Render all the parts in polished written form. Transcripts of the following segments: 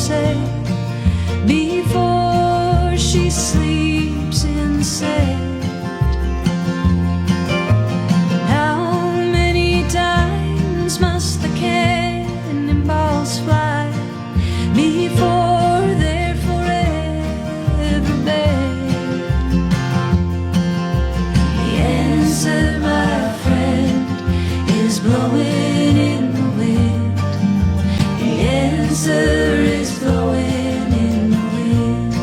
say before she sleeps in the sand. How many times must the cannonballs fly before they're forever banned? The answer, my friend, is blowing in the wind. The answer is blowing in the wind.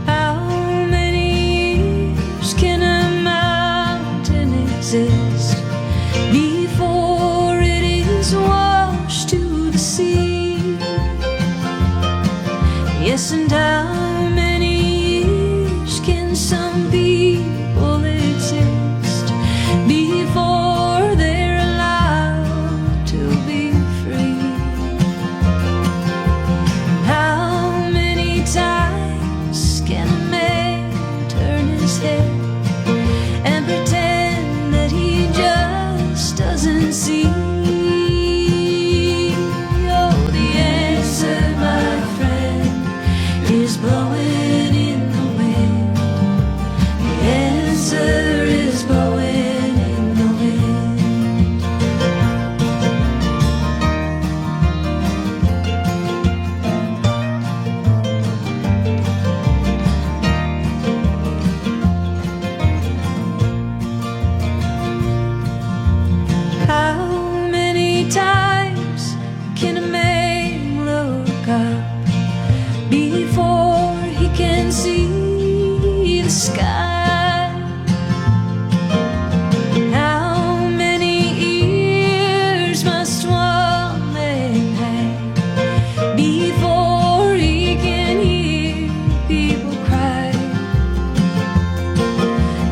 How many years can a mountain exist before it is washed to the sea? Yes, and how many years can some people exist before they're allowed to be free? How many times can a man turn his head and pretend that he just doesn't see? Oh, the answer, my friend, is blowing in the wind. The answer is blowing in the wind. How many times can a man look up before he can see the sky? How many ears must one man have before he can hear people cry?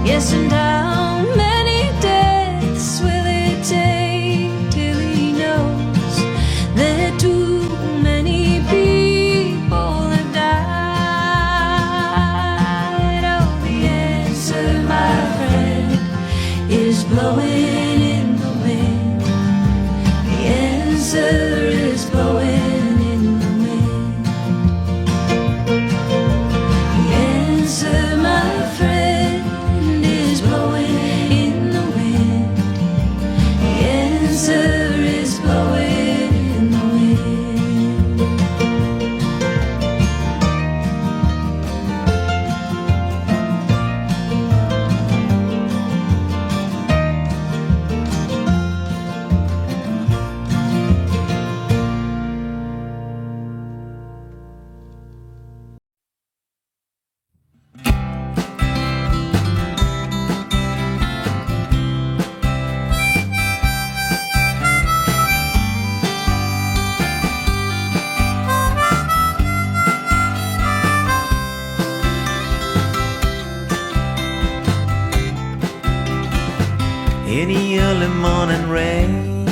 Yes, and how many deaths will it take till he knows that too many people have died? Oh, the answer, my friend, is blowing in the wind. The answer is blowing in the wind. The answer, my friend, is blowing in the wind. The answer is blowing in the wind. In the early morning rain,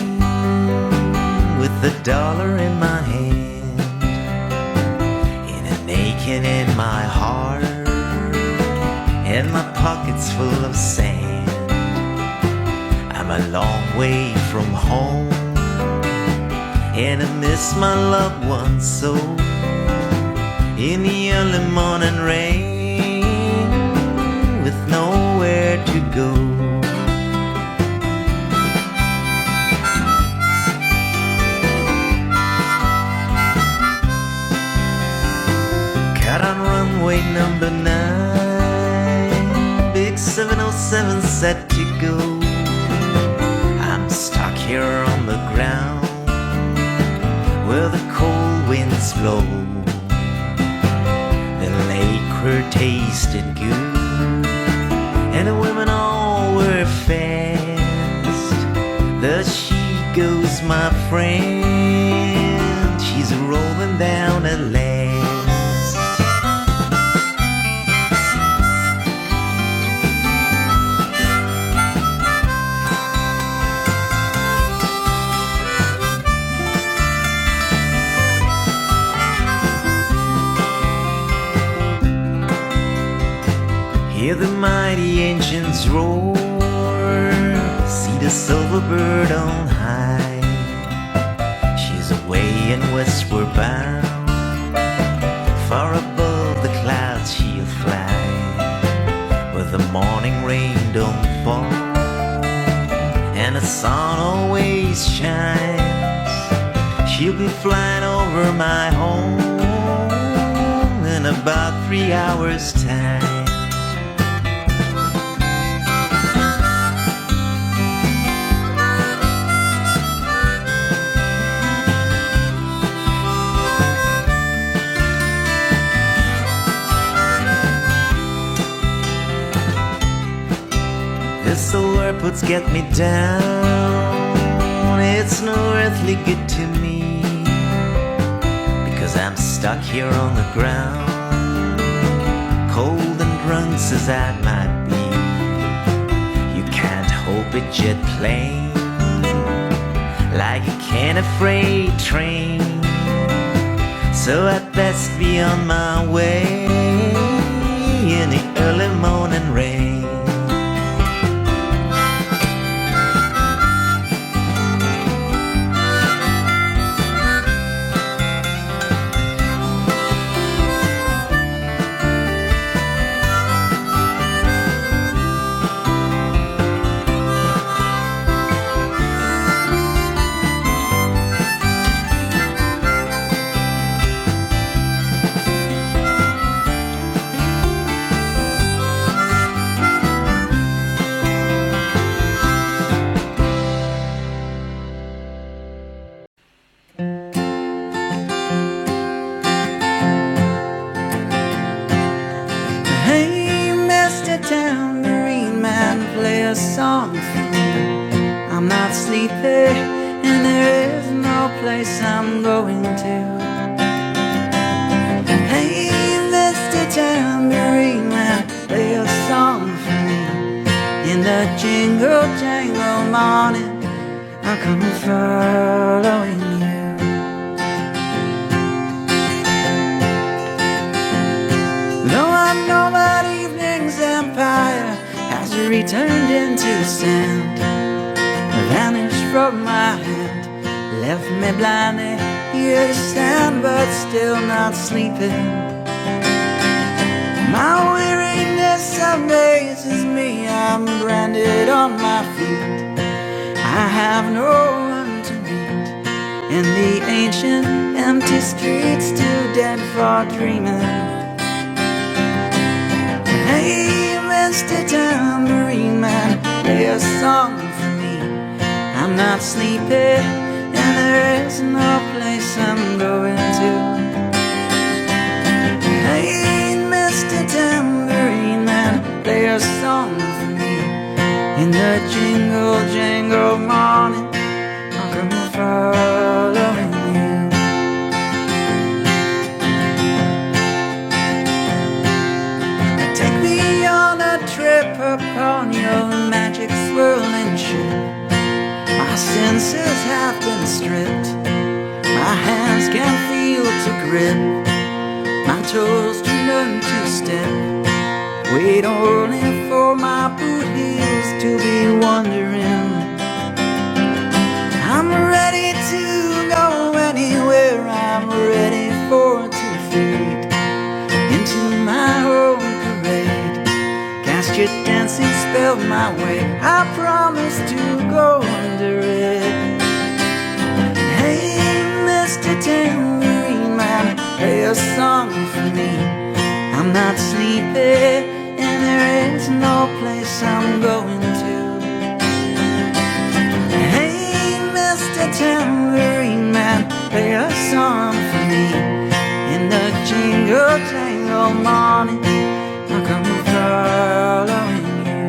with $1 in my hand and an aching in my heart, and my pockets full of sand. I'm a long way from home, and I miss my loved ones so. In the early morning rain, with nowhere to go. Got on runway number 9, big 707 set to go. I'm stuck here on the ground where the cold winds blow. The liquor tasted good, and the women all were fast. There she goes, my friend, she's rolling down at last. Hear the mighty engines roar, see the silver bird on high. She's away and westward bound, far above the clouds she'll fly, where the morning rain don't fall and the sun always shines. She'll be flying over my home in about 3 hours' time. This old airport's get me down, it's no earthly good to me, because I'm stuck here on the ground, cold and drunk as I might be. You can't hope it jet plane, like a can of freight train, so I'd best be on my way in the early morning rain. Tambourine Man, play a song for me. I'm not sleepy and there is no place I'm going to. Hey, Mr. Tambourine Man, play a song for me. In the jingle jangle morning, I'll come following you. Though I know that evening's empire has returned into sand, vanished from my hand, left me blindly here to stand, but still not sleeping. My weariness amazes me, I'm branded on my feet. I have no one to meet in the ancient empty streets, too dead for dreaming. Hey, Mr. Tambourine Man, play a song for me. I'm not sleepy and there is no place I'm going to. Hey, Mr. Tambourine Man, play a song for me. In the jingle jangle morning, I'll come following you. Take me on a trip upon your magic swirling ship. My senses have been stripped, my hands can't feel to grip, my toes to learn to step. Wait only for my boot heels to be wandering. I'm ready to go anywhere, I'm ready for to fade into my own parade. Cast your dancing spell my way, I promise to go under it. Hey, Mr. Tambourine Man, play a song for me. I'm not sleepy and there is no place I'm going to. Hey, Mr. Tambourine Man, play a song for me. In the jingle jangle morning, I'll come following you.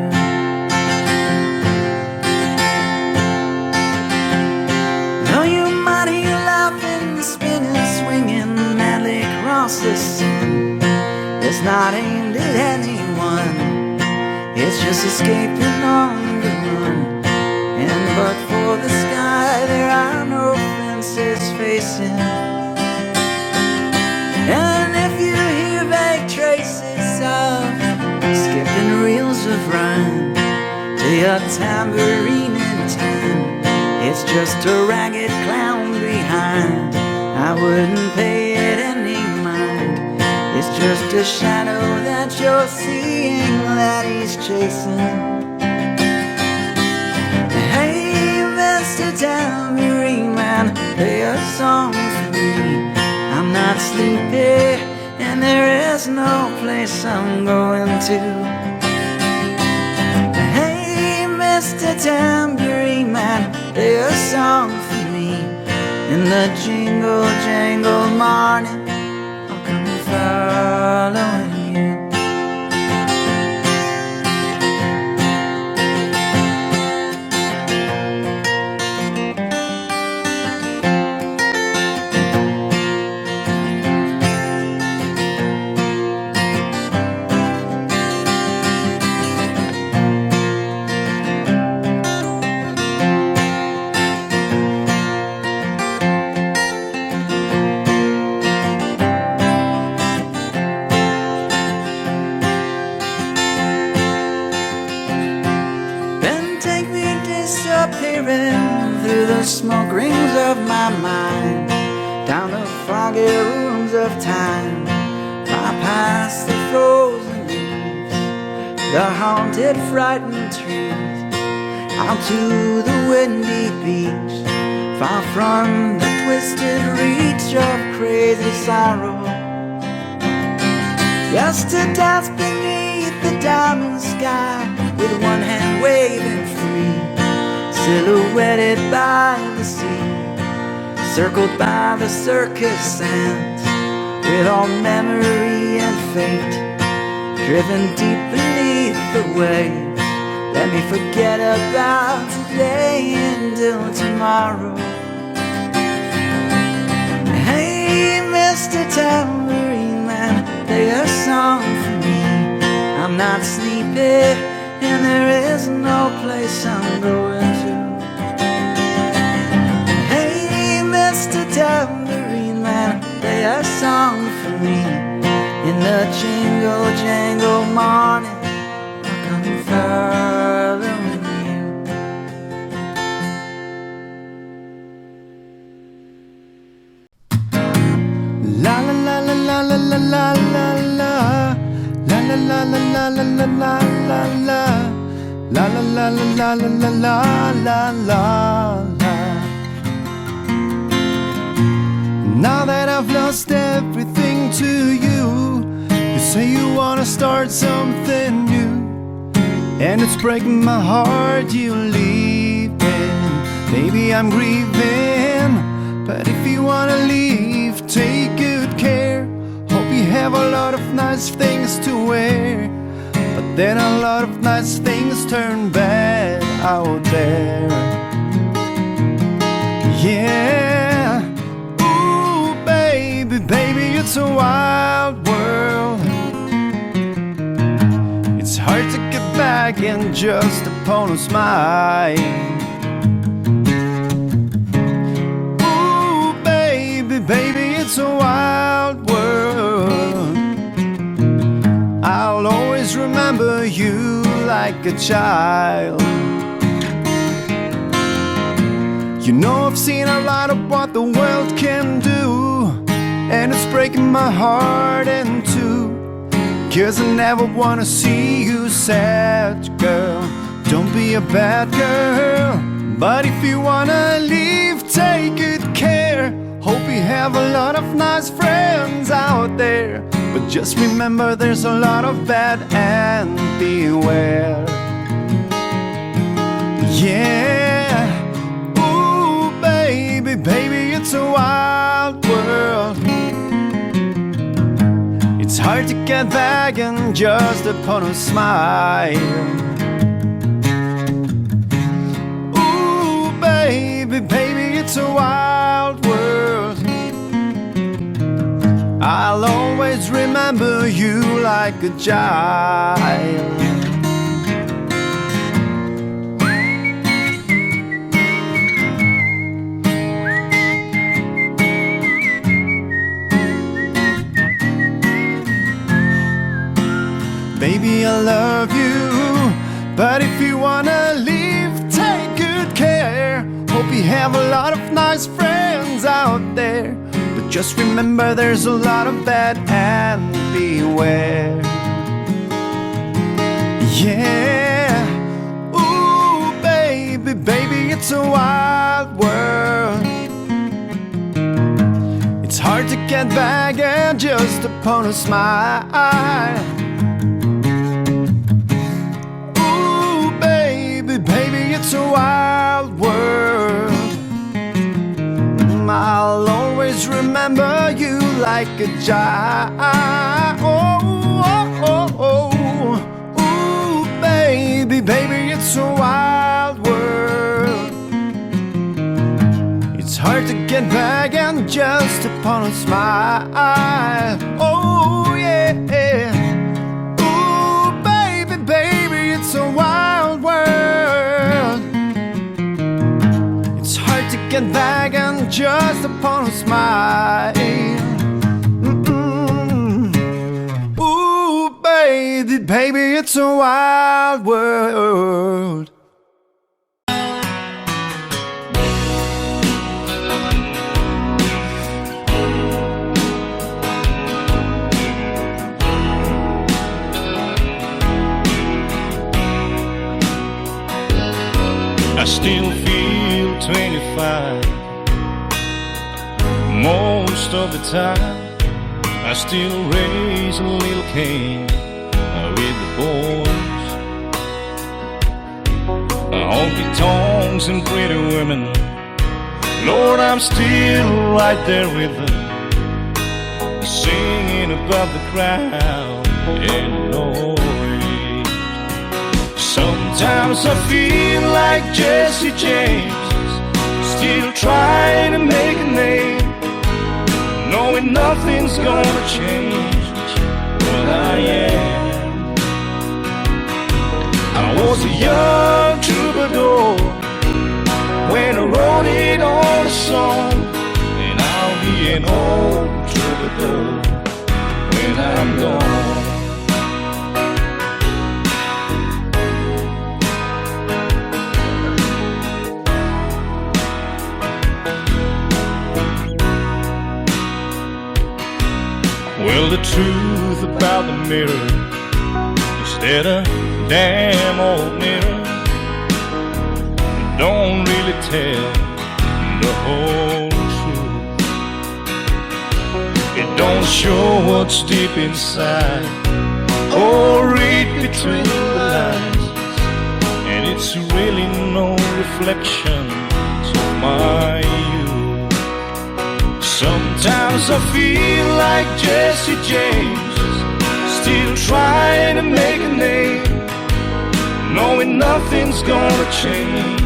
Though you might hear laughing, spinning, swinging madly across the sun, it's not aimed at anyone, it's just escaping on the run. And but for the sky, there are no fences facing. And if you hear vague traces of skipping play a tambourine in time. It's just a ragged clown behind. I wouldn't pay it any mind. It's just a shadow that you're seeing that he's chasing. Hey, Mr. Tambourine Man, play a song for me. I'm not sleepy and there is no place I'm going to. Hey, Mr. Tambourine Man, play a song for me. In the jingle jangle morning, I'll come following you. Through the smoke rings of my mind, down the foggy rooms of time, far past the frozen leaves, the haunted, frightened trees, out to the windy beach, far from the twisted reach of crazy sorrow. Just to dance beneath the diamond sky, with one hand waving free, silhouetted by the sea, circled by the circus sands, with all memory and fate driven deep beneath the waves. Let me forget about today until tomorrow. Hey, Mr. Tambourine Man, play a song for me. I'm not sleepy and there is no place I'm going to. Hey, Mr. Tambourine Man, play a song for me. In the jingle jangle morning, I'll come following you. La la la la la la la la la. La la la la la la la la la la. La la la la la la la la la la. Now that I've lost everything to you, you say you wanna start something new, and it's breaking my heart you leaving. Maybe I'm grieving, but if you wanna leave, take good care. Hope you have a lot of nice things to wear, but then a lot of nice things turn bad out there. Yeah, ooh baby, baby, it's a wild world. It's hard to get back in just upon a smile. Ooh baby, baby, it's a wild world. I'll always remember you like a child. You know I've seen a lot of what the world can do, and it's breaking my heart in two. 'Cause I never wanna see you sad, girl. Don't be a bad girl. But if you wanna leave, take good care. Hope you have a lot of nice friends out there, but just remember there's a lot of bad and beware. Yeah, ooh baby, baby, it's a wild world. It's hard to get back and just upon a smile. Ooh baby, baby, it's a wild world. I'll always remember you like a child. Baby, I love you, but if you wanna have a lot of nice friends out there, but just remember there's a lot of bad and beware. Yeah, ooh baby, baby, it's a wild world. It's hard to get back and just upon a smile. Ooh baby, baby, it's a wild world. I'll always remember you like a child. Oh, oh, oh, oh. Ooh, baby, baby, it's a wild world. It's hard to get back and just upon a smile. Oh, yeah. Ooh, baby, baby, it's a wild world. It's hard to get back and just upon a smile. Ooh, baby, baby, it's a wild world. I still feel 25 most of the time. I still raise a little Cain with the boys. Honky tonks and pretty women, Lord, I'm still right there with them, singing above the crowd and noise. Sometimes I feel like Jesse James, still trying to make a name, knowing nothing's gonna change what I am. I was a young troubadour when I wrote it on a song, and I'll be an old troubadour when I'm gone. Well, the truth about the mirror is that a damn old mirror don't really tell the whole truth. It don't show what's deep inside or read between the lines, and it's really no reflection of my youth. Sometimes I feel like Jesse James, still trying to make a name, knowing nothing's gonna change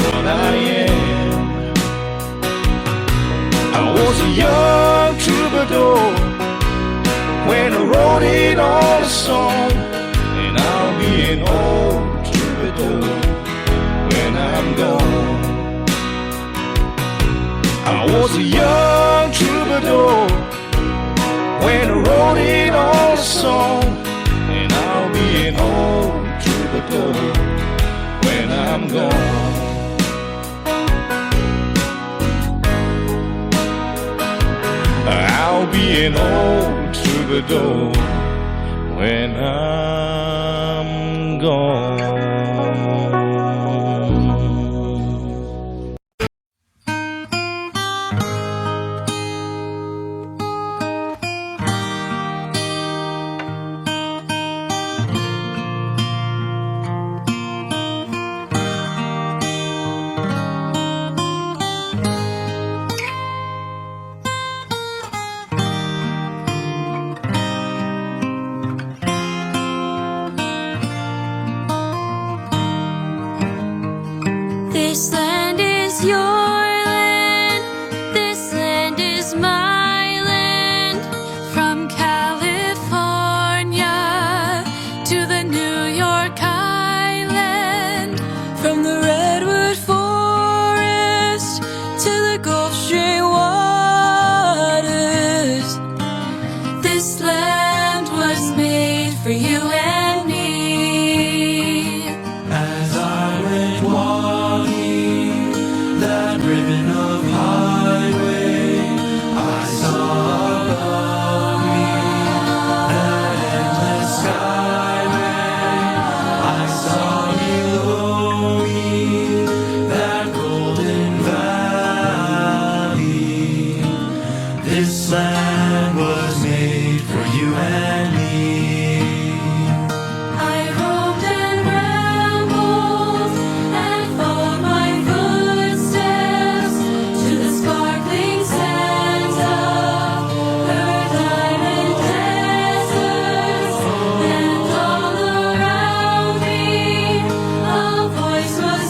what I am. I was a young troubadour when I wrote it on a song, and I'll be an old troubadour when I'm gone. I was a young troubadour when I wrote it on a song, and I'll be an old troubadour when I'm gone. I'll be an old troubadour when I'm gone. This land is your land, this land is my land. From California to the New York Island, from the Redwood Forest to the Gulf Stream waters. This land was made for you and me. As I went walking This land was made for you and me. I roamed and rambled and followed my footsteps to the sparkling sands of her diamond deserts, and all around me a voice was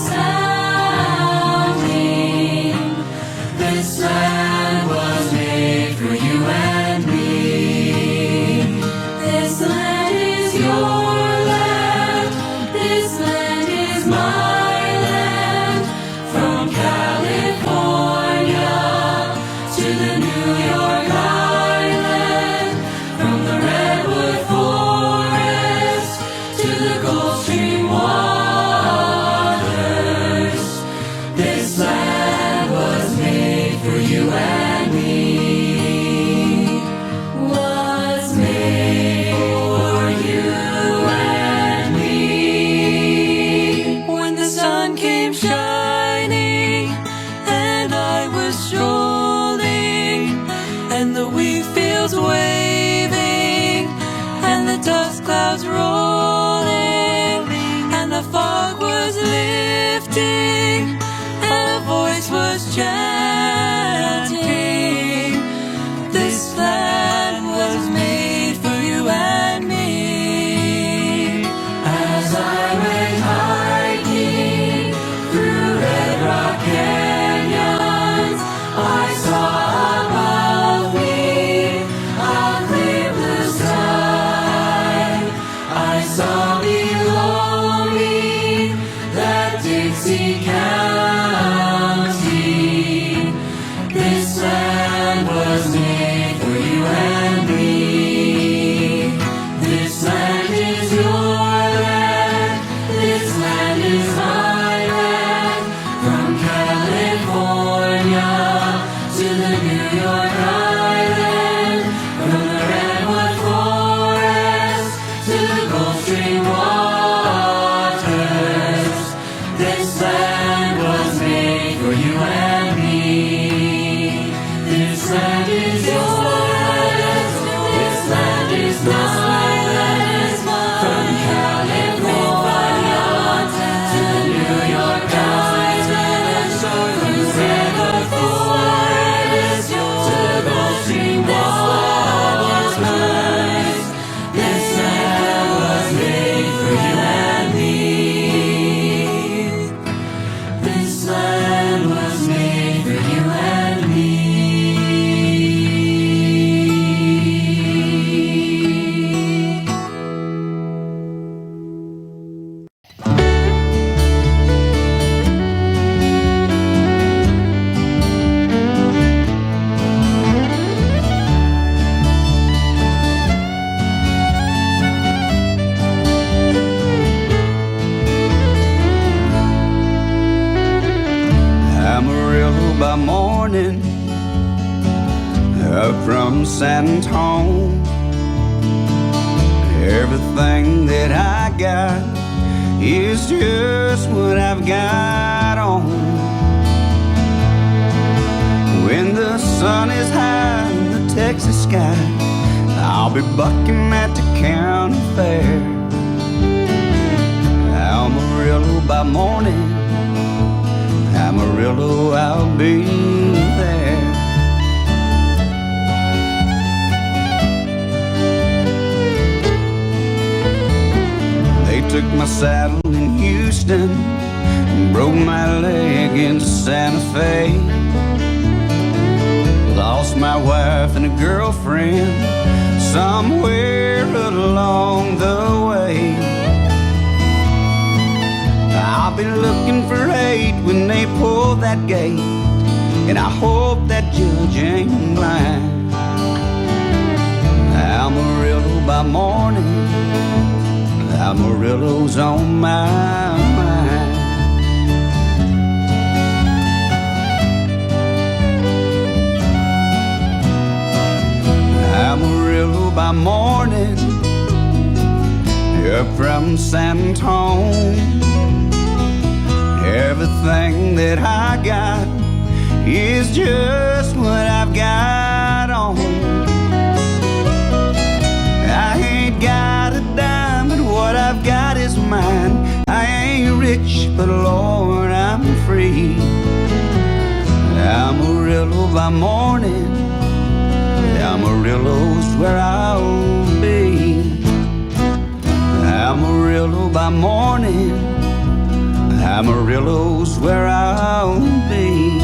sounding. This land was made for you and me. This land is your land. This land is my land. From California to the New York Island, from the redwood forest to the Gulf Stream waters. This land was made for you and me. Was made for you and me. When the sun came shining and I was strolling, and the wheat fields waving, and the dust clouds rolling, and the fog was lifting, and a voice was chanting. This land was made for you and me. As I went hiking through Red Rock canyons, I saw above me a clear blue sky. I saw below me that Dixie County. This land was made for you and me. This land is your land. This land is my land. From California to the New York Island, from the redwood forest to the Gulf Stream waters. This land was made for you and me. This land is your land. This land is my land. From California to the New York Island, from the redwood forest to the Gulf Stream waters. This land was made for you and me. This land was made for you and me. Amarillo by morning, up from San Antone. Everything that I got is just what I've got on. When the sun is high in the Texas sky, I'll be bucking at the county fair. Amarillo by morning, Amarillo, I'll be there. They took my saddle in Houston and broke my leg in Santa Fe. Lost my wife and a girlfriend somewhere along the way. I'll be looking for hate when they pull that gate, and I hope that judge ain't blind. Amarillo by morning, Amarillo's on my mind. Amarillo by morning, up from San Antone. Everything that I got is just what I've got on. where I'll be. Amarillo by morning, Amarillo's where I'll be.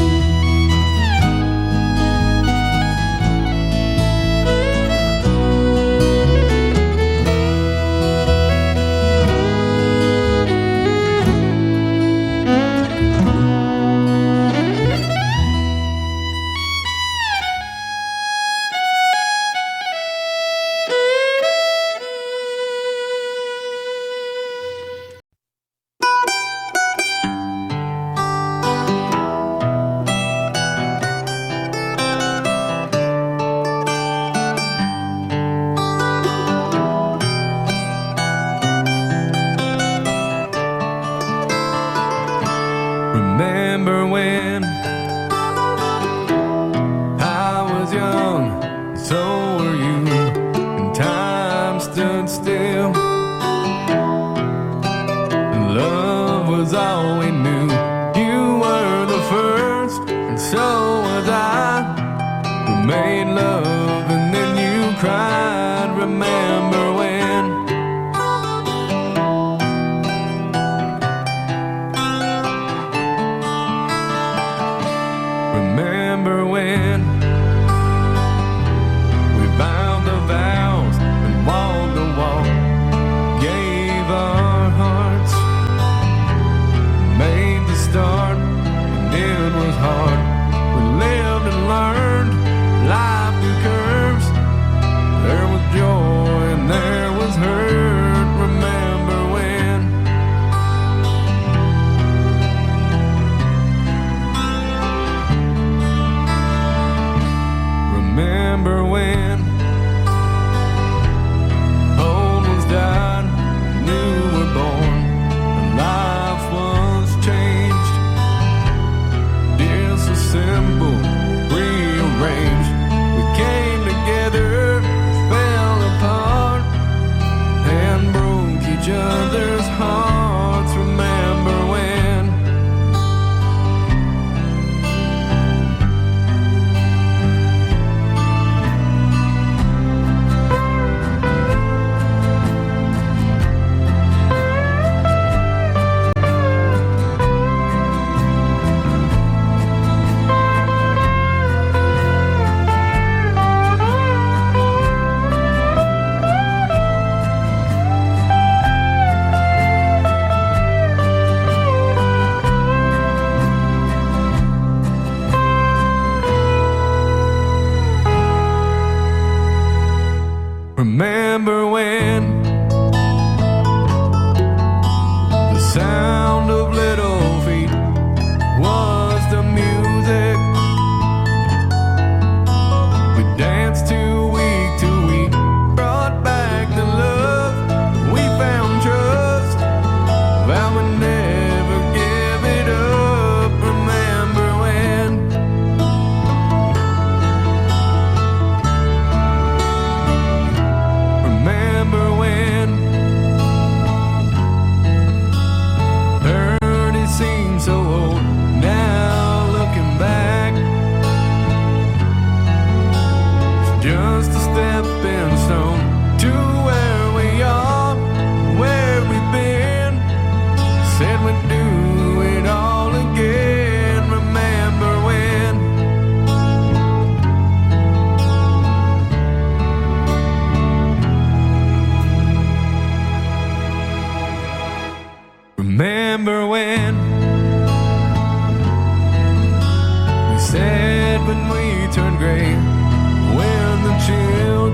Remember when I was young, so were you, and time stood still, and love was all we knew. You were the first, and so was I. We made love and then you cried. Remember when? Remember when we bound the vows and walked the walk, gave our hearts, made the start, and it was hard. We lived and learned life through curves. There was joy and there was hurt. Remember when? Remember when old ones died, new were born, and life was changed. Disassembled, rearranged. We came together, fell apart, and broke each other's hearts. Remember when? Remember when the sound of little feet was the music we danced to week, brought back the love, we found trust, vowed we'd never give it up. Remember when? Remember when 30 seems so old now, looking back, it's just a stepping stone to where we are, where we've been. Said we'd do it all again. Remember when? Remember when we said when we turned gray, when the children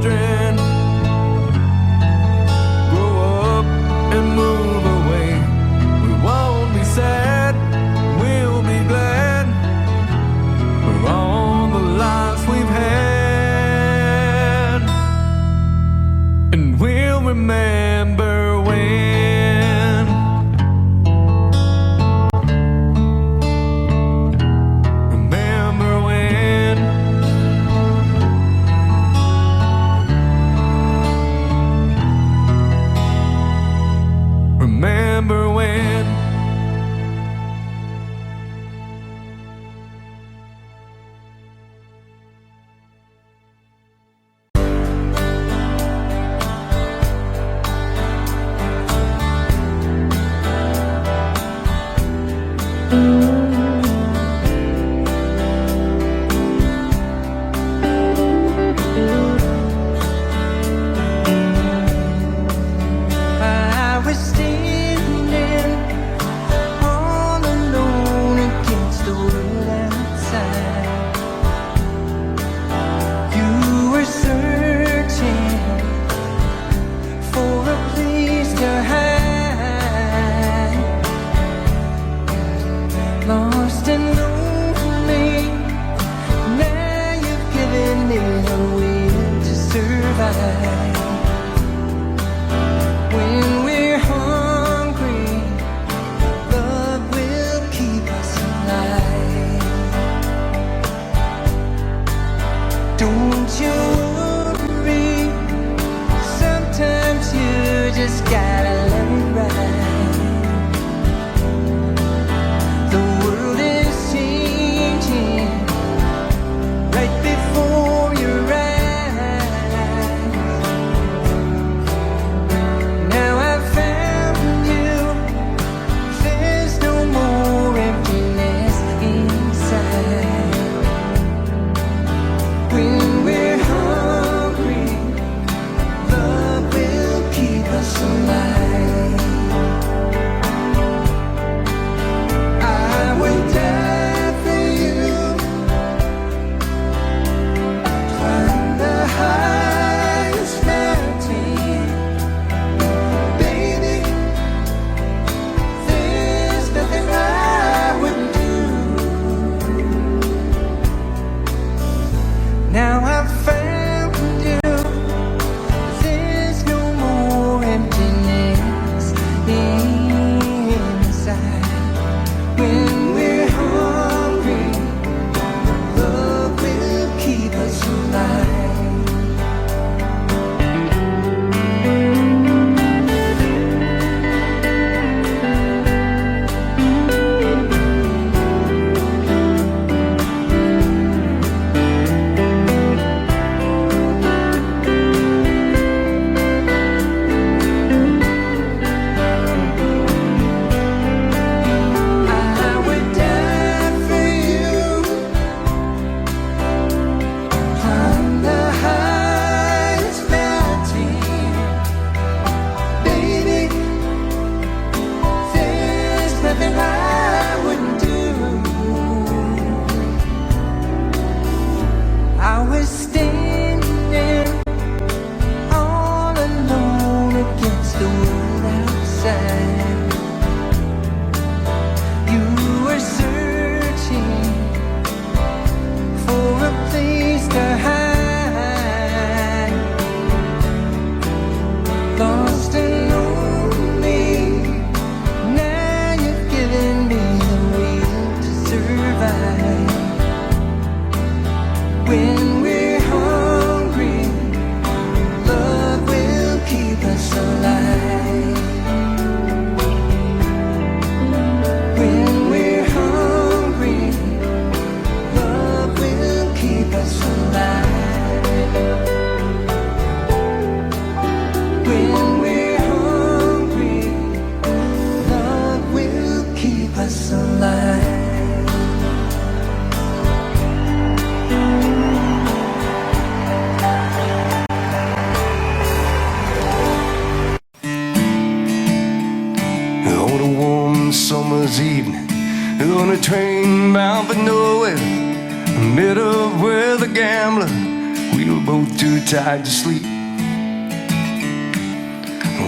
Don't you worry, sometimes you just gotta let it ride. The world is changing right before your eyes. Now I've found you, there's no more emptiness inside. When we're hungry, love will keep us alive. I will die for you, climb the highest mountain. Baby, there's nothing I wouldn't do. Now I've found you, there's no more emptiness inside. When we're hungry, love will keep us alive. I would die for you, climb the highest mountain. Baby, there's nothing I wouldn't do. I was standing all alone against the world outside. You were searching for a place to hide, lost and lonely. Now you've given me the will to survive. When we're hungry, love will keep us alive. When we're hungry, love will keep us alive. When we're hungry, love will keep us alive. On a warm summer's evening, on a train bound for nowhere, met up with a gambler. We were both too tired to sleep.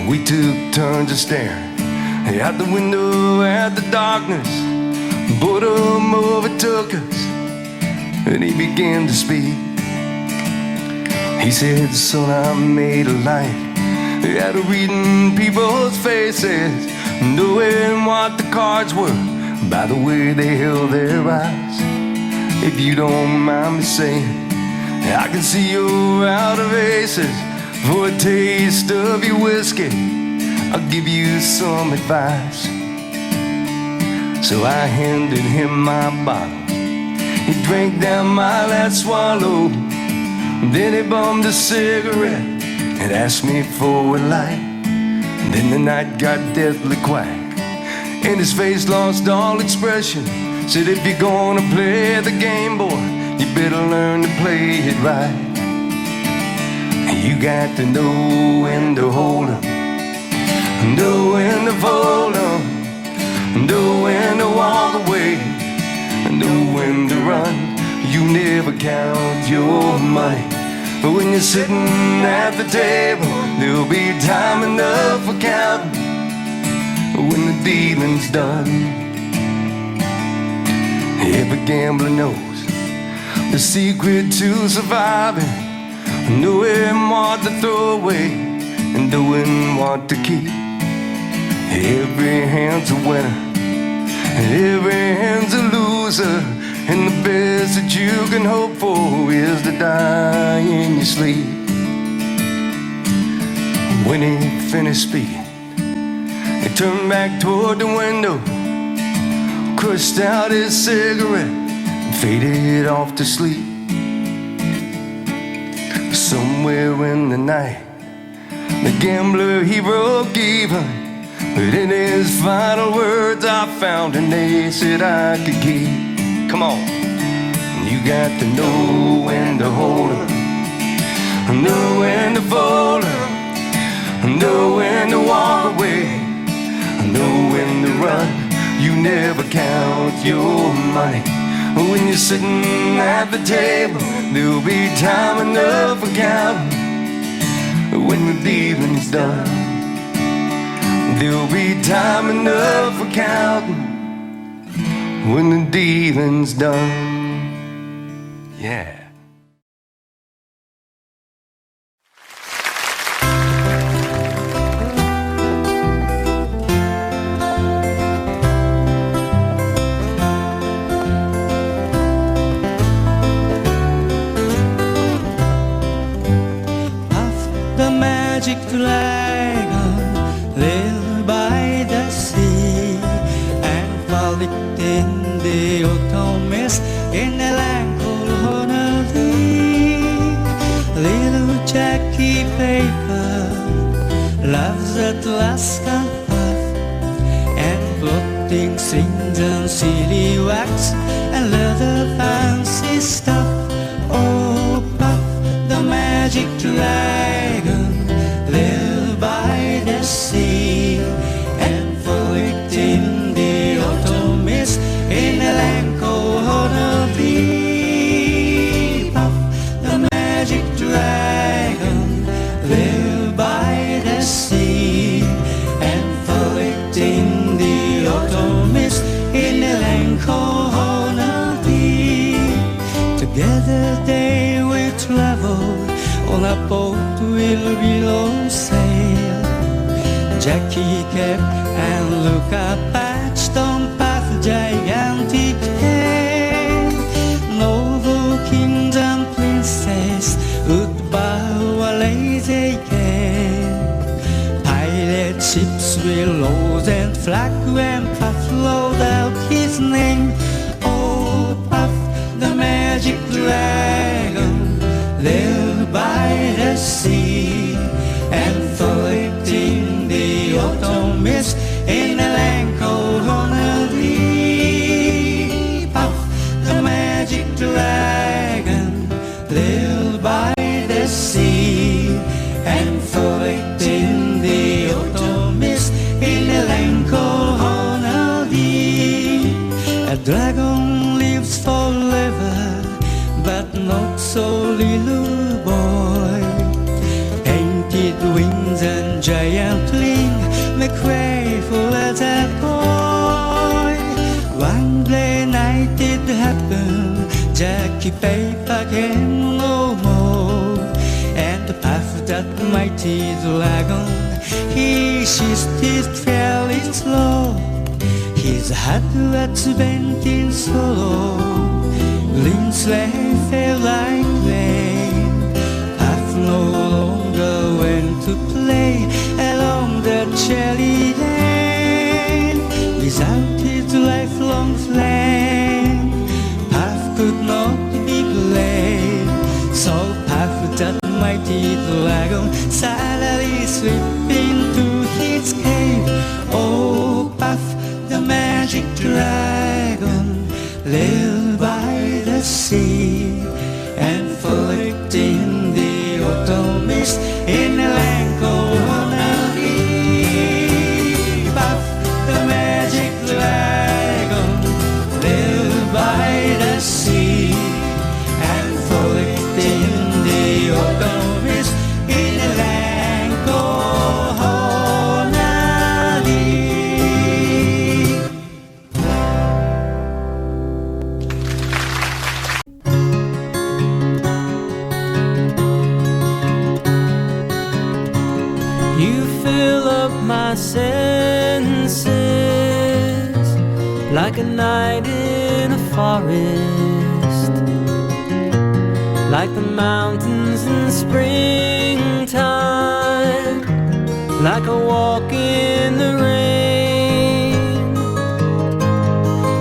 We took turns of staring out the window at the darkness. Boredom overtook us, and he began to speak. He said, son, I made a life out of reading people's faces, knowing what the cards were by the way they held their eyes. If you don't mind me saying, I can see you're out of aces. For a taste of your whiskey, I'll give you some advice. So I handed him my bottle. He drank down my last swallow. Then he bummed a cigarette and asked me for a light. And then the night got deathly quiet, and his face lost all expression. Said, if you're gonna play the game, boy, you better learn to play it right. You got to know when to hold 'em, know when to fold 'em, know when to walk away, know when to run. You never count your money, but when you're sitting at the table, there'll be time enough for counting when the dealing's done. Every gambler knows the secret to surviving, knowing what to throw away and knowing what to keep. Every hand's a winner, every hand's a loser. And the best that you can hope for is to die in your sleep. When he finished speaking, he turned back toward the window, crushed out his cigarette, and faded off to sleep. Somewhere in the night, the gambler, he broke even, but in his final words I found an ace that I could keep. Come on. You got to know when to hold 'em, know when to fold 'em, know when to walk away, know when to run. You never count your money. When you're sitting at the table, there'll be time enough for counting. When the dealing's done, there'll be time enough for counting. When the dealing's done. Yeah. The magic dragon lived by the sea and followed in the autumn mist in a land called Honolulu. Little Jackie Baker loves Alaska puff and floating strings and silly wax and leather fancy stuff. Oh, Puff, the magic dragon lived by the sea and floated in the autumn mist in a land called Honolulu. Puff, the magic dragon lived by the sea and floated in the autumn mist in a land called Honolulu. Together they will travel on a boat with below sail. Jackie kept and looked up at Stone Path, gigantic head. Noble kings and princes would bow a lazy gate. Pirate ships with loads and flag when Puff rolled out his name. Oh, Puff, the magic dragon lived by the sea and floated in the autumn mist in a land called Honolulu. Puff, the magic dragon lived by the sea and floated in the autumn mist in a land called Honolulu. A dragon lives forever, but not so little boy. Painted wings and giant ring make way for as a boy. One day night it happened, Jackie Paper came no more, and Puff, that mighty dragon, he shifted fairly slow. His heart was bent in sorrow, green sleigh fell like rain. Puff no longer went to play along the cherry lane. Without his lifelong flame, Puff could not be great. So Puff, that mighty dragon, sadly slipped into his cave. Oh, Puff, the magic dragon lived by the sea and floated in the autumn mist in a land called Honolulu. Puff, the magic dragon lived by the sea and floated in the autumn mist in a land called Honolulu. You fill up my senses like a night in a forest, like the mountains in springtime, like a walk in the rain,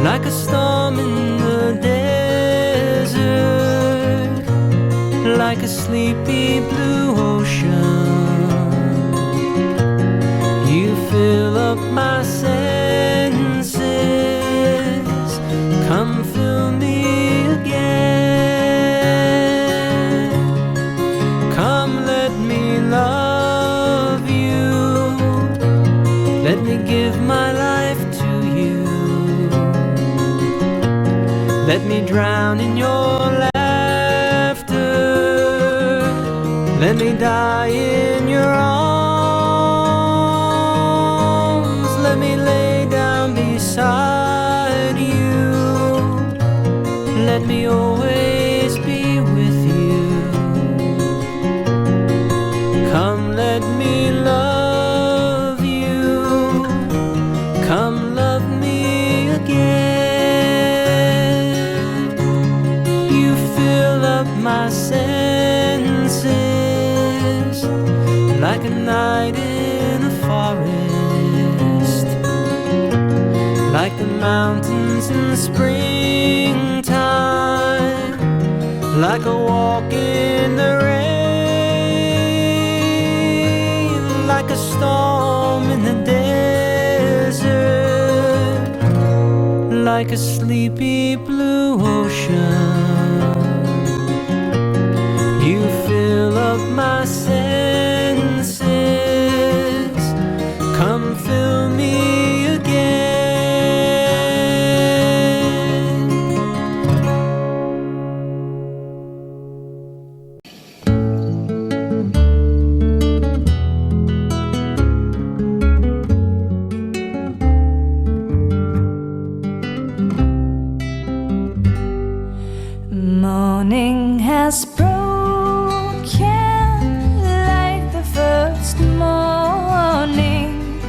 like a storm in the desert, like a sleepy blue ocean. You fill up my senses, come fill me again. Come let me love you, let me give my life to you. Let me drown in your laughter, let me die in your arms, let me lay down beside you, let me always be with you. Come let me love you, come love me again. You fill up my senses, like a night in a forest, like the mountains in springtime, like a walk in the rain, like a storm in the desert, like a sleepy blue ocean. You fill up my senses, come fill me again. Morning has broken like the first morning.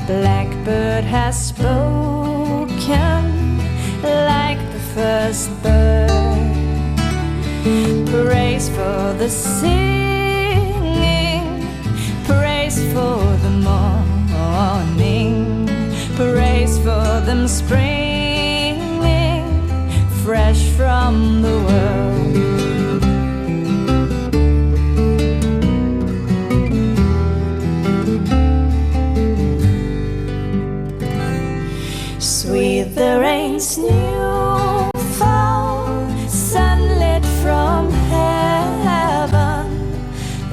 Blackbird has spoken like the first bird. Praise for the singing, praise for the morning, praise for them springing fresh from the world. Sweet the rain's new fall, sunlit from heaven,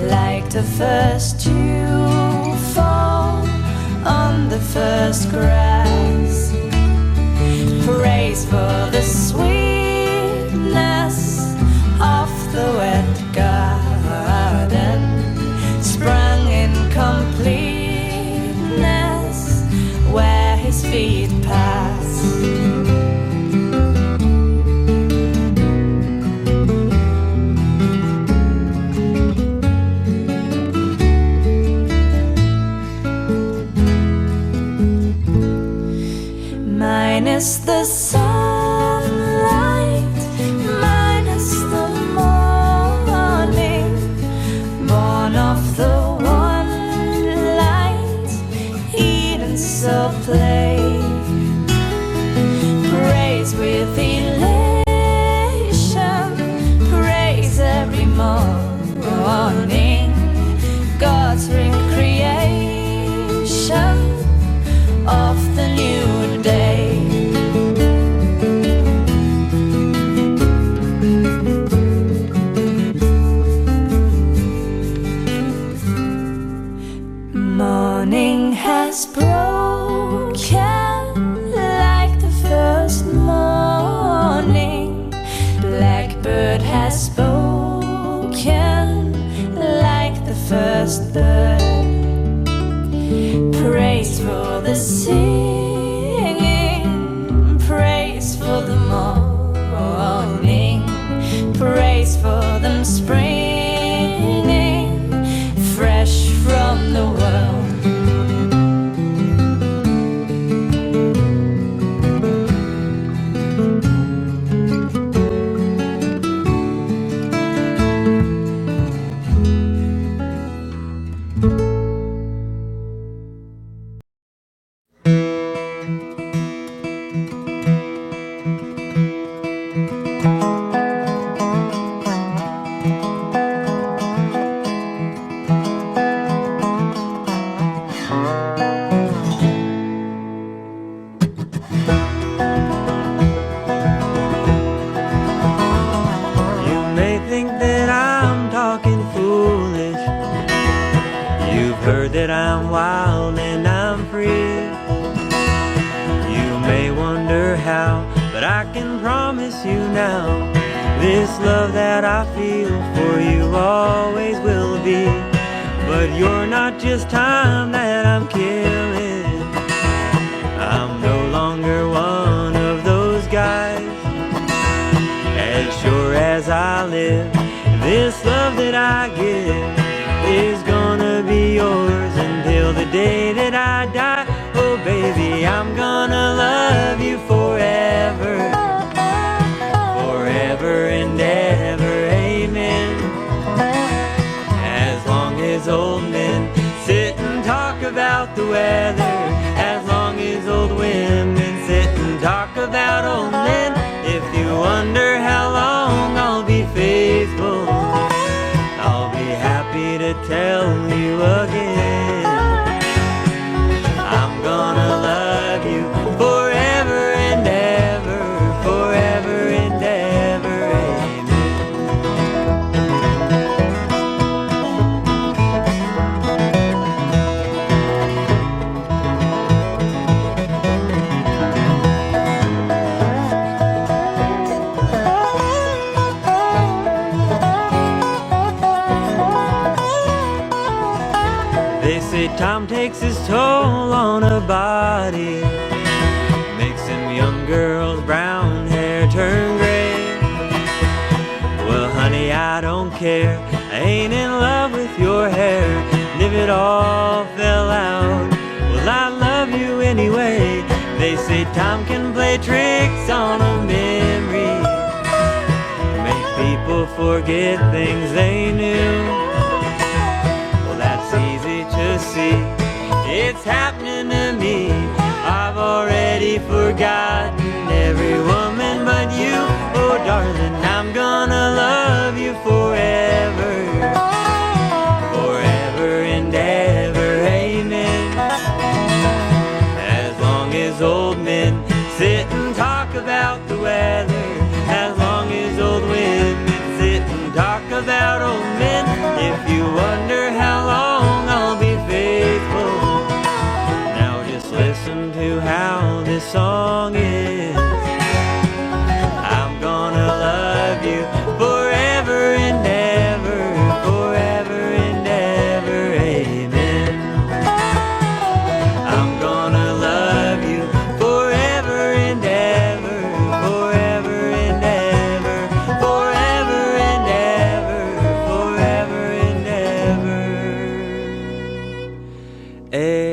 like the first dew fall on the first grass. Praise for the sweetness of the wet garden, sprung in completeness where his feet pass. Minus the sunlight, minus the morning, born of the one light, Eden so play. Praise with elation, praise every morning, God's recreation of the new day. Morning has broken like the first morning. Blackbird has spoken like the first bird. Praise for the singing, praise for the morning, praise for them springing fresh from the world. heard that I'm wild and I'm free. You may wonder how, but I can promise you now, this love that I feel for you always will be. But you're not just time that I'm killing. I'm no longer one of those guys. As sure as I live, this love that I give is gonna be yours until the day that I die. Oh baby, I'm gonna love you forever, forever and ever, amen. As long as old men sit and talk about the weather, as long as old women sit and talk about old men. If you wonder how long I'll be faithful, I'll be happy to tell you again. I'm gonna love you forever and ever, forever and ever, amen. They say time takes its toll on a body, makes them young girls' brown hair turn gray. Well honey, I don't care, I ain't in love with your hair. And if it all fell out, well I love you anyway. They say time can play tricks on a memory, make people forget things they knew. Easy to see, it's happening to me. I've already forgotten every woman but you. Oh darling, I'm gonna love you forever, forever and ever, amen. As long as old men sit and talk about the weather, as long as old women sit and talk about old men. If you wonder how long I'll be faithful, now just listen to how this song is. I'm gonna love you forever and ever, forever and ever, amen. I'm gonna love you forever and ever, forever and ever, forever and ever, forever and ever, amen.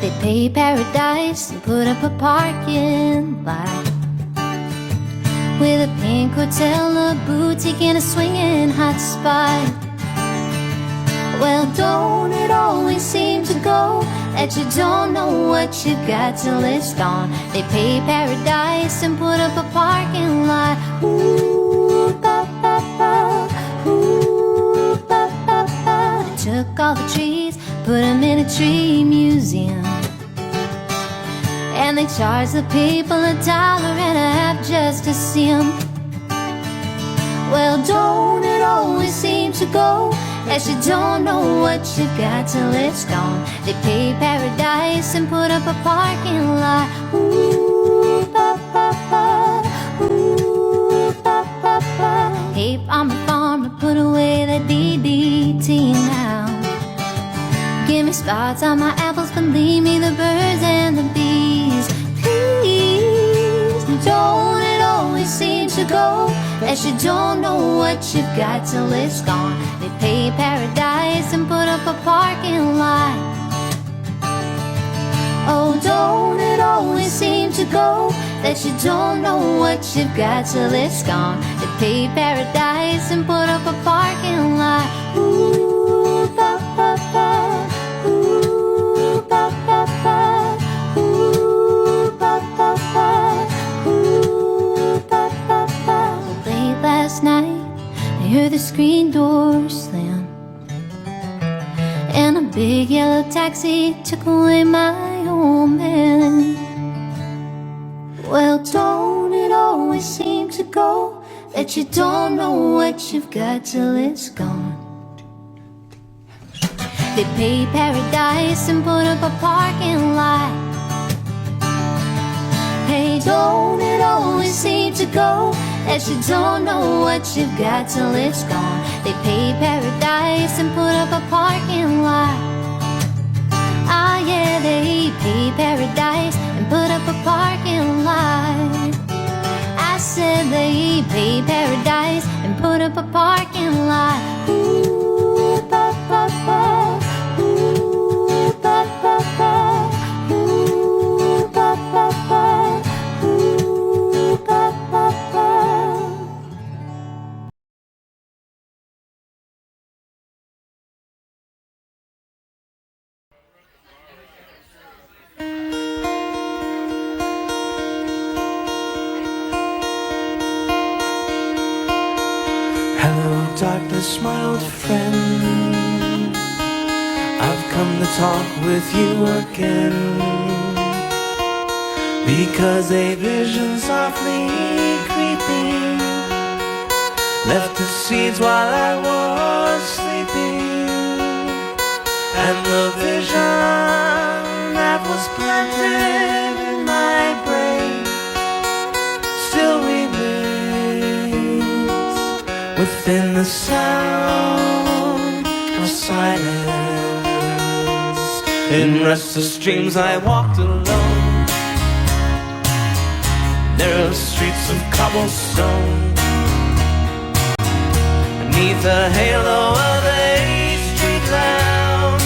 They pay paradise and put up a parking lot with a pink hotel, a boutique, and a swinging hot spot. Well, don't it always seem to go that you don't know what you got till it's gone? They pay paradise and put up a parking lot. Ooh, ba, ba, ba. Ooh, ba, ba, ba. They took all the trees, put them in a tree museum, and they charge the people $1.50 just to see them. Well, don't it always seem to go that you don't know what you got till it's gone? They pay paradise and put up a parking lot. Ooh, ba, ba, ba. Ooh, ba, ba, ba. Hey, I'm a farmer, put away that DDT now. Give me spots on my apples, but leave me the birds and the bees. Please, don't it always seem to go that you don't know what you've got till it's gone? They pay paradise and put up a parking lot. Oh, don't it always seem to go that you don't know what you've got till it's gone? They paid paradise and put up a parking lot. Ooh, ba ba ba. Ooh, ba ba ba. Ooh, ba ba ba. Ooh, ba ba ba. Late last night, I heard the screen door slam, and a big yellow taxi took away my old man. Well, don't it always seem to go that you don't know what you've got till it's gone? They paid paradise and put up a parking lot. Hey, don't it always seem to go that you don't know what you've got till it's gone? They paid paradise and put up a parking lot. Ah, yeah, they paid paradise and put up a parking lot. I said they paid paradise and put up a parking lot. Ooh, ba ba ba. Ooh, ba ba ba. Ooh, ba ba ba. Ooh, ba ba ba. Hello, darkness, my old friend. I've come to talk with you again, because a vision softly creeping left the seeds while I was sleeping, and the vision that was planted in my brain still remains within the sound of silence. In restless dreams I walked alone, narrow streets of cobblestone, beneath the halo of a street lamp.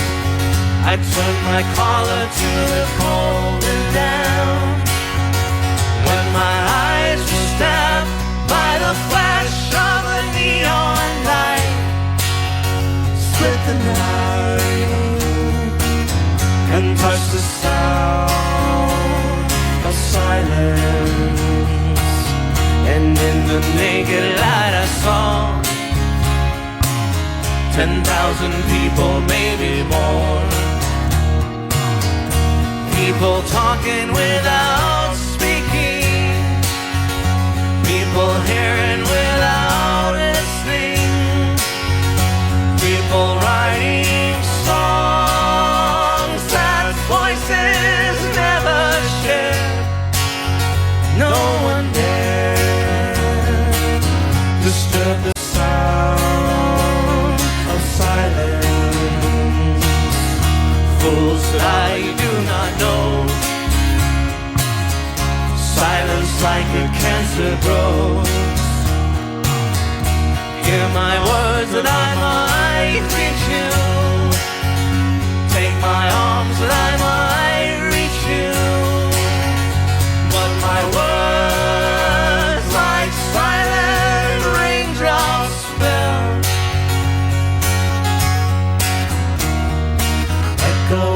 I turned my collar to the cold and damp, when my eyes were stabbed by the flash of a neon light. Split the night and touch the sound of silence, and in the naked light I saw 10,000 people, maybe more. People talking without speaking, people hearing without listening, people writing songs that voices never shared. No one dared disturb the sound of silence. Fools that I do not know, silence like a cancer grows. Hear my words that I might reach you, take my arms that I might reach you, but my words like silent raindrops fell, echo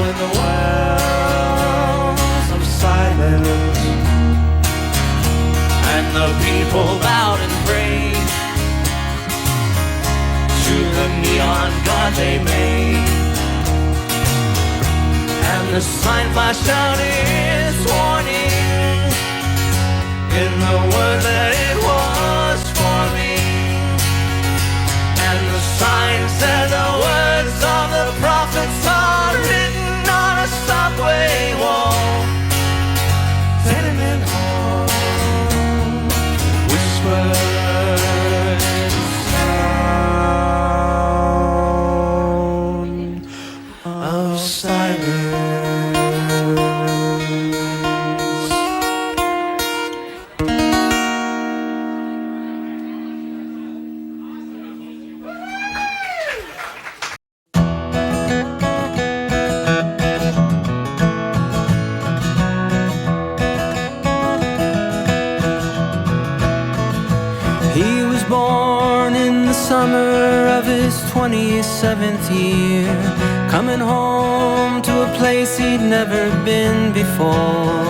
in the wells of silence, and the people bowed and prayed to the neon god they made, and the sign flashed out its warning in the word that it was forming, and the sign said the words of the prophets are written on a subway wall, tenement hall, whispered sound of silence. his 27th year, coming home to a place he'd never been before.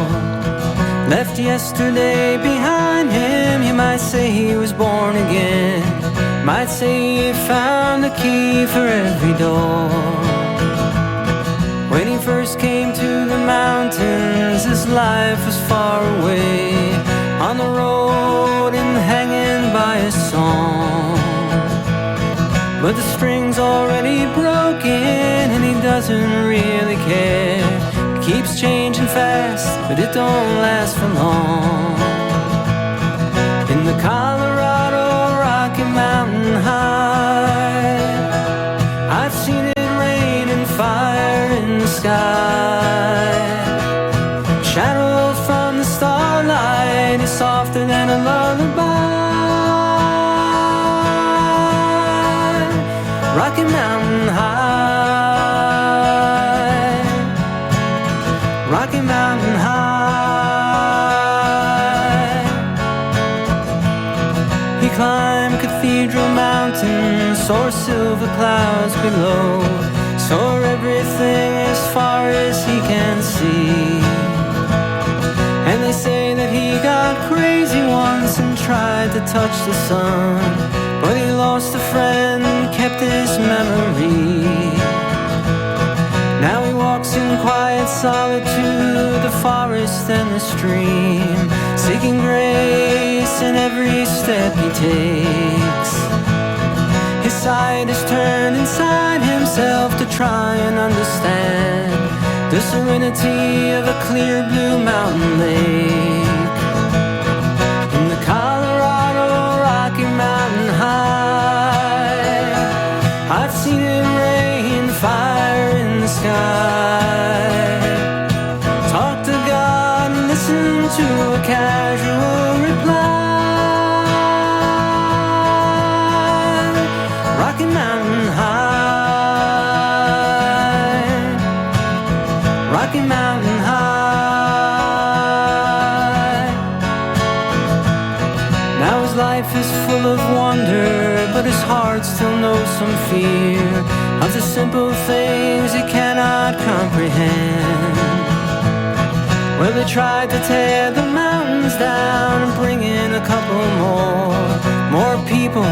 Left yesterday behind him, you might say he was born again. Might say he found the key for every door. When he first came to the mountains, his life was far away, on the road and hanging by a song. But the string's already broken and he doesn't really care. It keeps changing fast, but it don't last for long. In the Colorado Rocky Mountain High, I've seen it rain and fire in the sky. Shadows from the starlight is softer than a lullaby. Rocky Mountain High, Rocky Mountain High. He climbed Cathedral Mountain, saw silver clouds below, saw everything as far as he can see. And they say that he got crazy once and tried to touch the sun, but he lost a friend and kept his memory. Now he walks in quiet solitude, the forest and the stream, seeking grace in every step he takes. His sight is turned inside himself to try and understand the serenity of a clear blue mountain lake. In the Colorado Rocky Mountain High, I've seen it rain fire in the sky. Talk to God and listen to a casual reply. Rocky Mountain High, Rocky Mountain High. Now his life is full of wonder, but his heart still knows some fear of the simple things he cannot comprehend. Well, they tried to tear the mountains down and bring in a couple more people,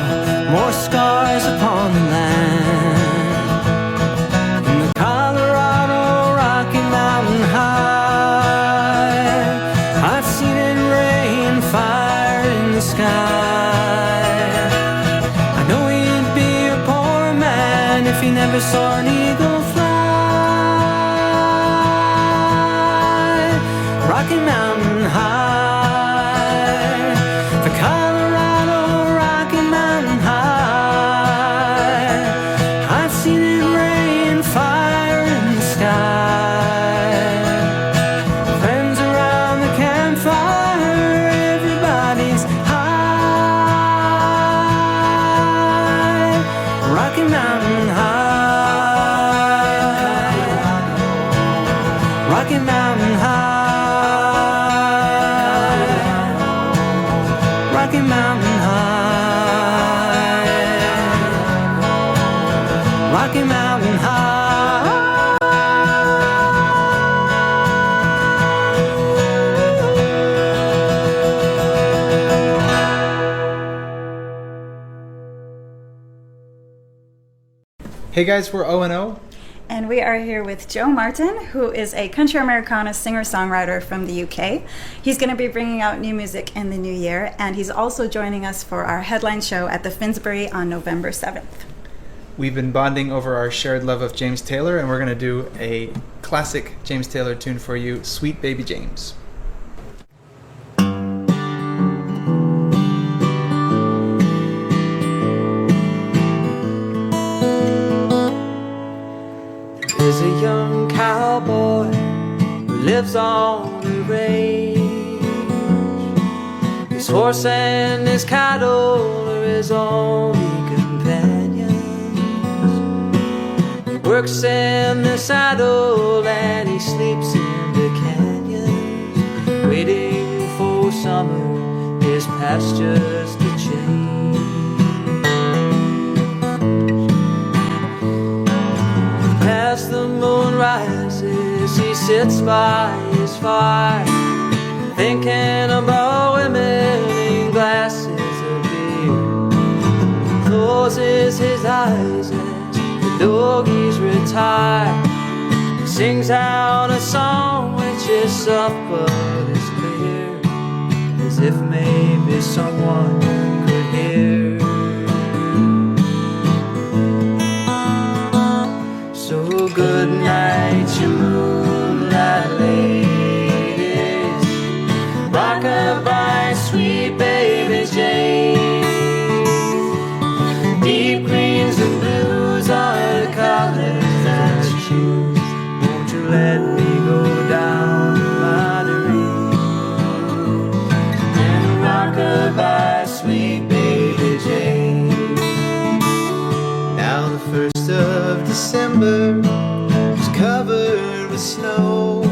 more scars upon the land. In the Colorado Rocky Mountain High, I've seen it rain fire in the sky. I know he'd be a poor man if he never saw an eagle fly. Rocky Mountain High, the Colorado Rocky Mountain High, I've seen it rain fire in the sky. Friends around the campfire, everybody's high. Rocky Mountain High, Rocky Mountain High, Rocky Mountain High, Rocky Mountain High. Hey guys, we're O&O. And we are here with Joe Martin, who is a country Americana singer-songwriter from the UK. He's going to be bringing out new music in the new year, and he's also joining us for our headline show at the Finsbury on November 7th. We've been bonding over our shared love of James Taylor, and we're going to do a classic James Taylor tune for you, Sweet Baby James. There's a young cowboy who lives on the range. His horse and his cattle are his only companions. He works in the saddle and he sleeps in the canyons, waiting for summer, his pastures to change. rises, he sits by his fire, thinking about women in glasses of beer. Closes his eyes as the doggies retire. He sings out a song which is soft but is clear, as if maybe someone could hear. So good night, you moonlight ladies, rock-a-bye, sweet baby Jane. Deep greens and blues are the colors that I choose. Won't you let me go down my dream and rock-a-bye, sweet baby Jane. Now the 1st of December was covered with snow.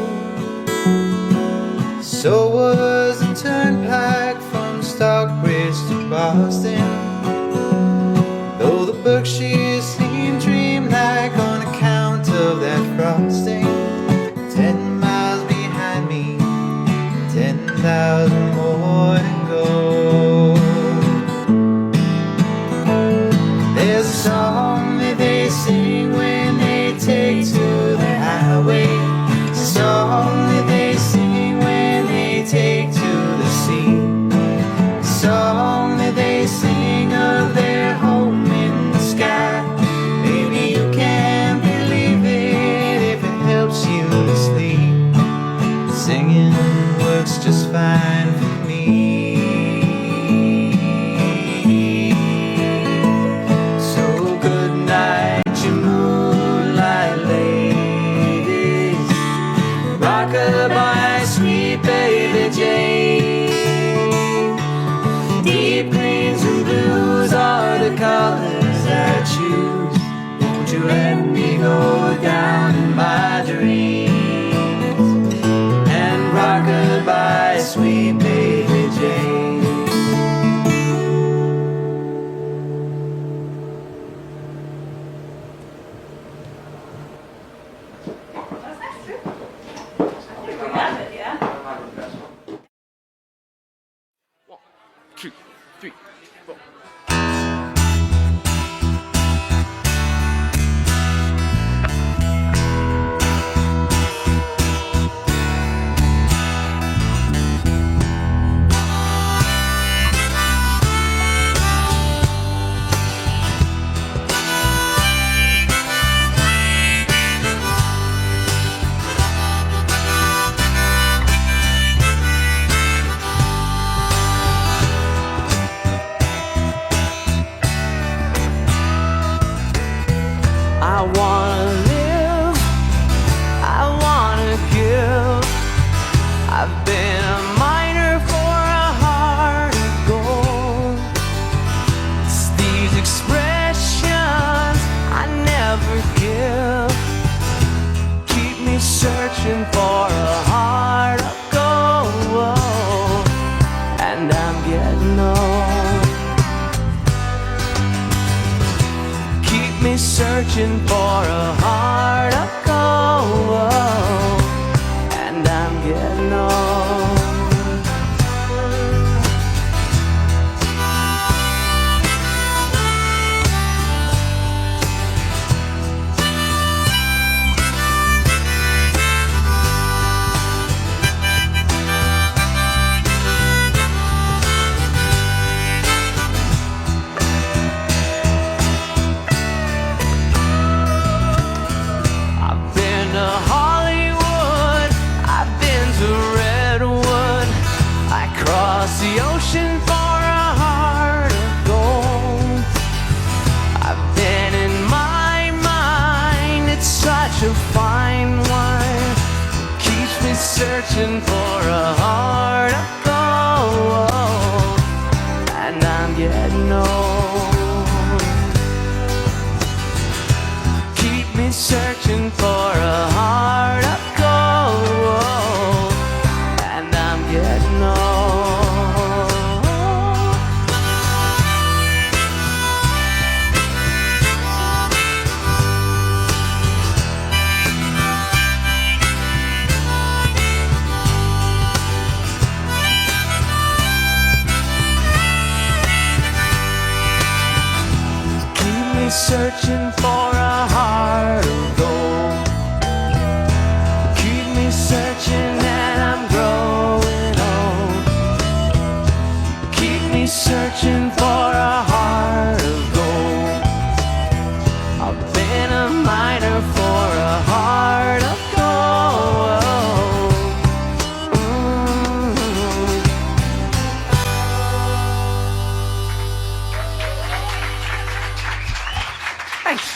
So was the turnpike from Stockbridge to Boston. Though the Berkshires seem dreamlike on account of that frosting. 10 miles behind me, 10,000 more to go. There's a song that they sing when they take to the highway. It's a song that they sing when they take to the sea. A song that they sing of their home in the sky. Maybe you can believe it if it helps you to sleep. Singing works just fine for me. So good night, you moonlight ladies, rock-a-bye, sweet baby Jane. Deep greens and blues are the colors I choose. Won't you let me go down in my dreams and rock-a-bye, sweet baby Jane. I wanna live, I wanna give. I've been a miner for a heart of gold. It's these expressions I never give. Keep me searching for a heart of gold. And I'm getting old. Keep me searching for a heart of gold, and I'm getting old. The ocean for a heart of gold. I've been in my mind, it's such a fine wine. Keeps me searching for a heart of gold, and I'm getting old. Keep me searching for a heart of gold, and I'm getting old. searching for a heart of gold. Keep me searching and I'm growing old. Keep me searching for a heart of gold. I've been a miner for a heart of gold. Thanks.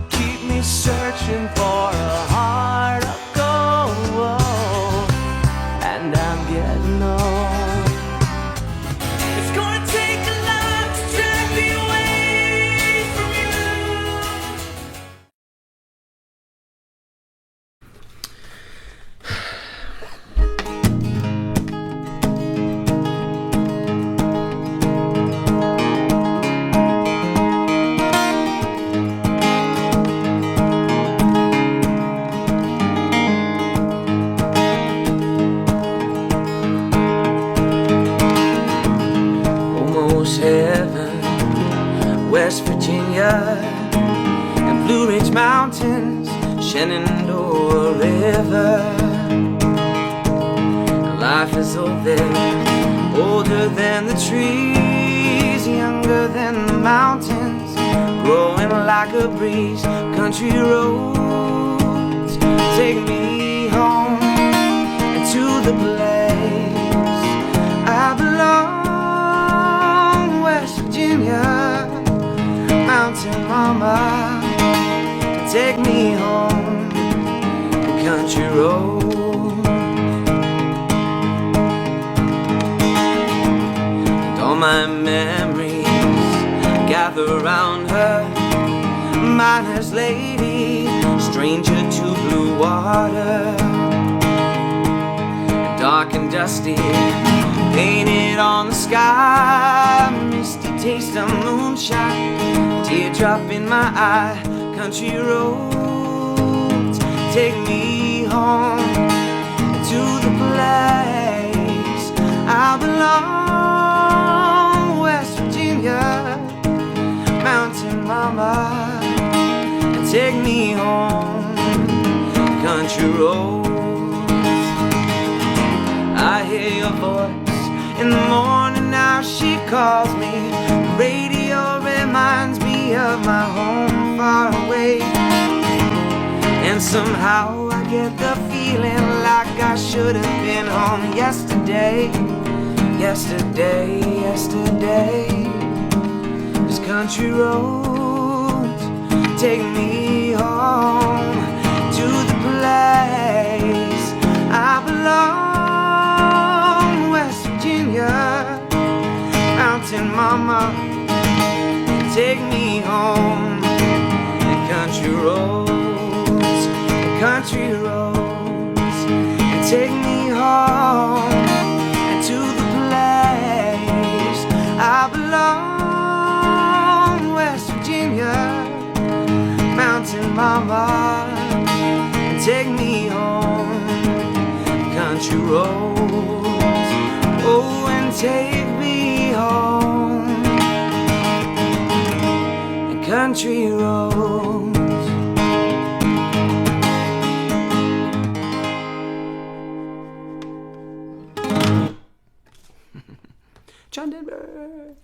Keep me searching for a heart of gold, and I'm getting old. It's gonna take a lot to drag me away from you. Almost heaven, West Virginia, and Blue Ridge Mountains, Shenandoah River. Life is old there, older than the trees, younger than the mountains, growing like a breeze. Country roads take me home to the place I belong. West Virginia, mountain mama, take me home, country road. And all my memories gather around her, miner's lady, stranger to blue water, dark and dusty, painted on the sky, misty taste of moonshine, teardrop in my eye. Country roads take me home to the place I belong. West Virginia, mountain mama, take me home, country roads. I hear your voice in the morning, now she calls me. The radio reminds me of my home far away, and somehow I get the feeling like I should have been home yesterday. Yesterday, yesterday. This country roads take me home to the place I belong. West Virginia, mountain mama, take me home. The country roads, the country roads, take me home to the place I belong. West Virginia, mountain mama, take me home. Country roads, oh, and take me home. Country roads. John Denver.